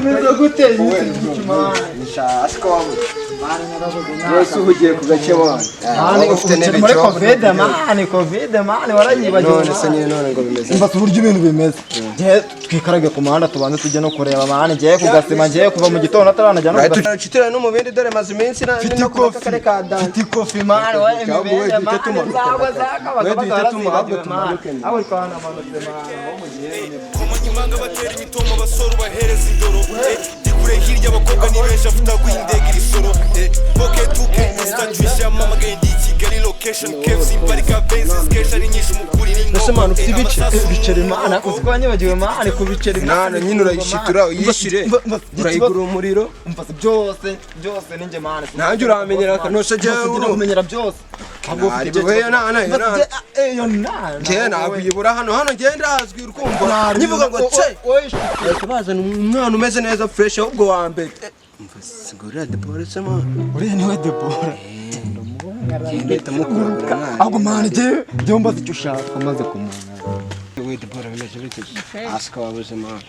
bimeze gute Yesu ugiye kugakemura. Muri covid man waranyibagiwe. None se nyine none ngo bimeze. Umva uburyo ibintu bimeze. Je twikarage ku muhanda tubanze tujye no kureba man je kugasima je kuva mu gitondo ataranajya no kugasima. Chitira no mu bindi dore maze iminsi na kare ka dan. Fiti kofi man wa emibende man. Aho ikana manutse man. Komanyimanga batera imitoma basoro bahereza indoro. Dikure hirya abakobwa ni benshi afite agwindega irisoro. Okay tuke instantwisha mama gendi Kigali location KFC barika Benz sketch ari nyinshi mukuri ni ngo. Nashimana ufite biceri man uzikanye bagiwe man ku biceri. Nana nyine urayishitura uyishire. Urayigura umuriro. Umfase byose ninjye man. Nanjye uramenyera kanosha je uramenyera byose. Weyo nana je nakuyibura hano genda azwi urukumva nyivuga ngo ce bazana umwana umeze neza fresh ahubwo wambere sigura de police man uri niwe de bora ngeta mukura ahubwo man je mbaze icyo ushaka maze kumwana we de bora bimeze bite aska wabuze man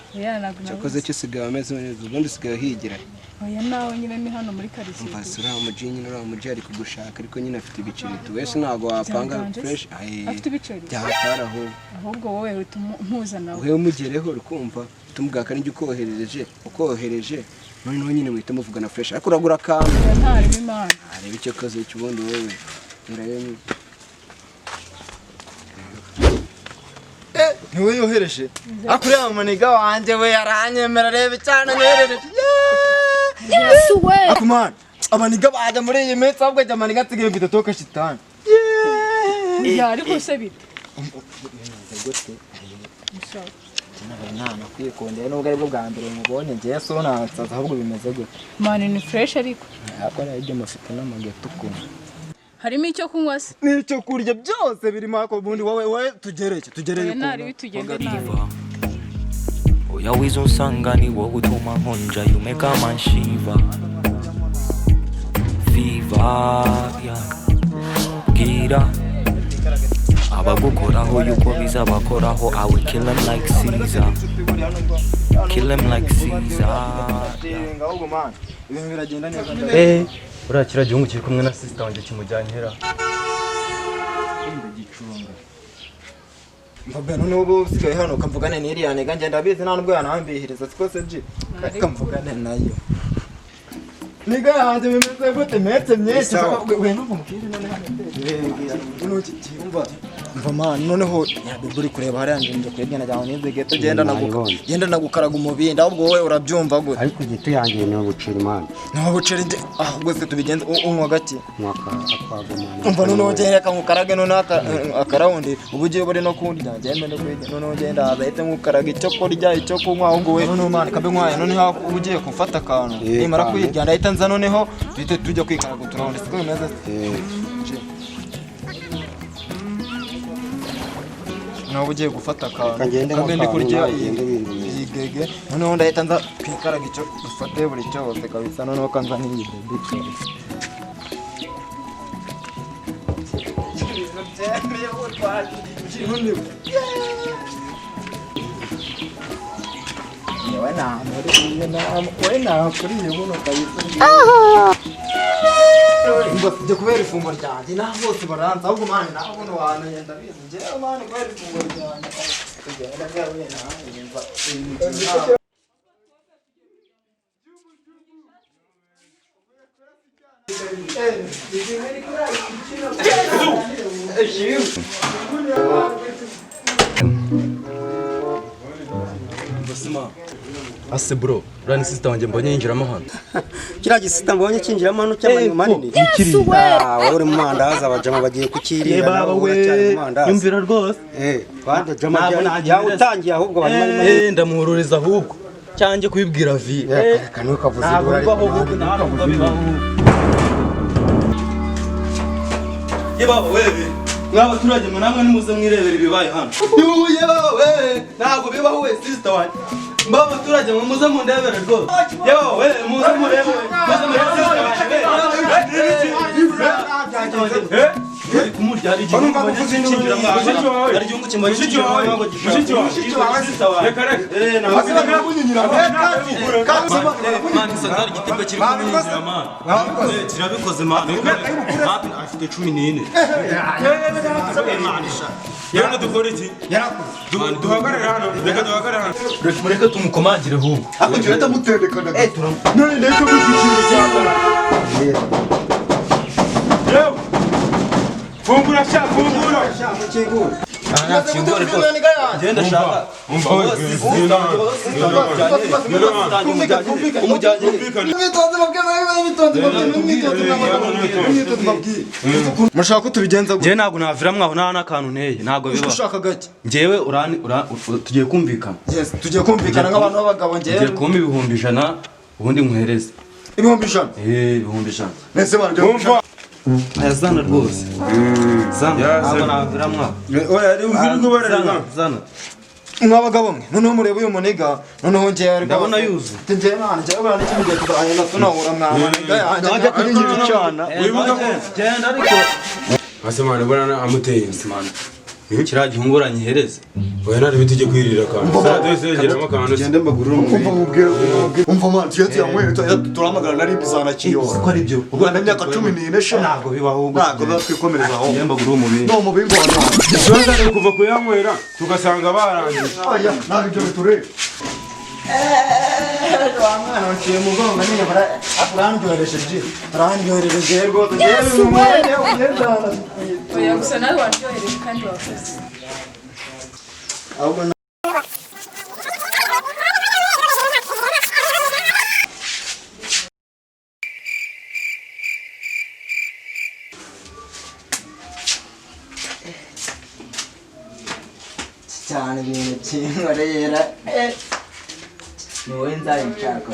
cyakoze cyisigaye ameze neza ubundi sigaye higira oya nawe nyine ni hano muri karisiye mfasura umujinyi n'ura umuji ari kugushaka ariko nyine afite ibiceri wese ntago wapanga fresh afite ibiceri byataraho ahubwo wowe utumpuza nawe wewe mugereho rukumva tumugaka n'ijye ukohereje none nyine mwite muvugana fresh ariko uragura kandi ntari bimana areba icyo kaze cy'ubundi wowe iraye niwe yohereje akureba amuniga wanje we yaranyemera rebe cyane nerereje Yesu we akumana abaniga baje muri iyi minsi ahubwo ajya amaniga atigiye mfite toka shitani yari kose bite nana kwikondera nubwo ari bwo bwa mbere mubonye ngiye so nansaza ahubwo bimeze gute mani ni fresh ariko akora ibyo mafite n'amageto kumva harimo icyo kunywa se n'icyo kurya byose birimo ako bundi wowe tugereye ntari bitugende nabi oya wizunsanga ni wowe utuma nkonja you make a man shiva fever gira abagukoraho yuko bizabakoraho I will kill them like Caesar ahubwo man ibintu biragenda neza urakira gihugu kiri kumwe na sister wanjye kimujyanyira mbabana n'ubu usigaye hano ukamvugane n'Iriane ganje ndabizi nta nubwo yanambihiriza siko se ji kamvugane nayo niga hanze bimeze gute metse myese we no kumukiri none hano no cyumva mva man noneho yaburi kureba hari yanjye kwegena cyane nize geto genda nagukaraga umubindi ahubwo wowe urabyumva gute ariko gito yanjye no bucira imana no bucira inde ahubwo se tubigenza unywa gati mwaka akwagumana umva noneho genda kamukarage none akarawundi ubugiye bari no kundya genda no kwegena noneho genda hazahita nkukaraga icyo kurya icyo kunywa ahubwo we noneho man kabe nkwaye noneho ubugiye kumfata akantu nimara kuyirya ndahita nza noneho bite tujya kwikaraga turawundi siko bimeze nawe ugiye gufata akantu kandi kurya igege noneho ndahita nza kwikaraga icyo ufate buri cyose kabisa noneho kanza n'iyi baby Mbafite kubera ifunguro ryanjye naho bose baranza ahubwo mani naho buno wanagenda bizi njyewe mani kubera ifunguro ryanjye kugenda byawe ase bro urani sister wanjye mbonye yinjiramo hano kiriya gisita mbonye kinjiramo hano cy'amanyu manini wowe uri mu mandazi abajama bagiye kukirira baba we yumvira rwose bande jama yawe utangiye ahubwo bari ndamuhururiza ahubwo cyanjye kubibwira vi kanwe kavuze baba wewe n'abaturage mu namwe nimuze mwirebera ibibaye hano yuye baba we ntabwo bibaho we sister wanjye mba abaturage muze mundebere rwose yewe muze murebere muze murebere kumurya ari igihugu cyinjira mwa ari igihugu kimwe cyinjira mwa gishishwa reka reka nabasaba kunyinyira man sandari gitimba kiri kunyinyira man kirabikoze man afite 14 yana dukora iki duhagarara hano reka duhagarara hano mureke tumukomangire hu ako kireta mutendekana none reka bikiciro cyane yewe fungura sha fungura ana kingore ko genda shaka mushaka ko tubigenza je ntago navira mwaho nta kantu nteye ntago biba ushaka gake njewe tugiye kumvikana yes tugiye kumvikana nk'abantu b'abagabo njewe ngiye kumpa 100 ubundi muhereze 100 100 nese banje umva ayazana rwose zana ntago navira mwaho oya ari ubwirwa bararanga zana mwabagabo mwe noneho murebe uyu muniga noneho njewe ndabona yuzu njewe nani njewe bana n'ikindi gihe tuzahenda tunahura mwabaniga yanjye najya kunyira icyana wibuka ko genda ariko asemana bwana amuteye simana kira gihunguranye hereze oya nari bitije kwirira kandi sadesegera makano gende mbagurira umva man tiyati yamwe turamagana nari bizana kiyo ko ari byo Rwanda imyaka 14 sha ntago bibaho ntago batwikomereza aho yemba guru umubiri no mu bingo hano ikibazo ari kuva kuyanywera tugasanga barangiye aya nari byo biture mwana waciye mu gonga nyine aranjohereje aranjohereje rwose oya gusa nawe waryohereje kandi wakoze ahubwo cyane ibintu kinkorera ni wowe nzabishaka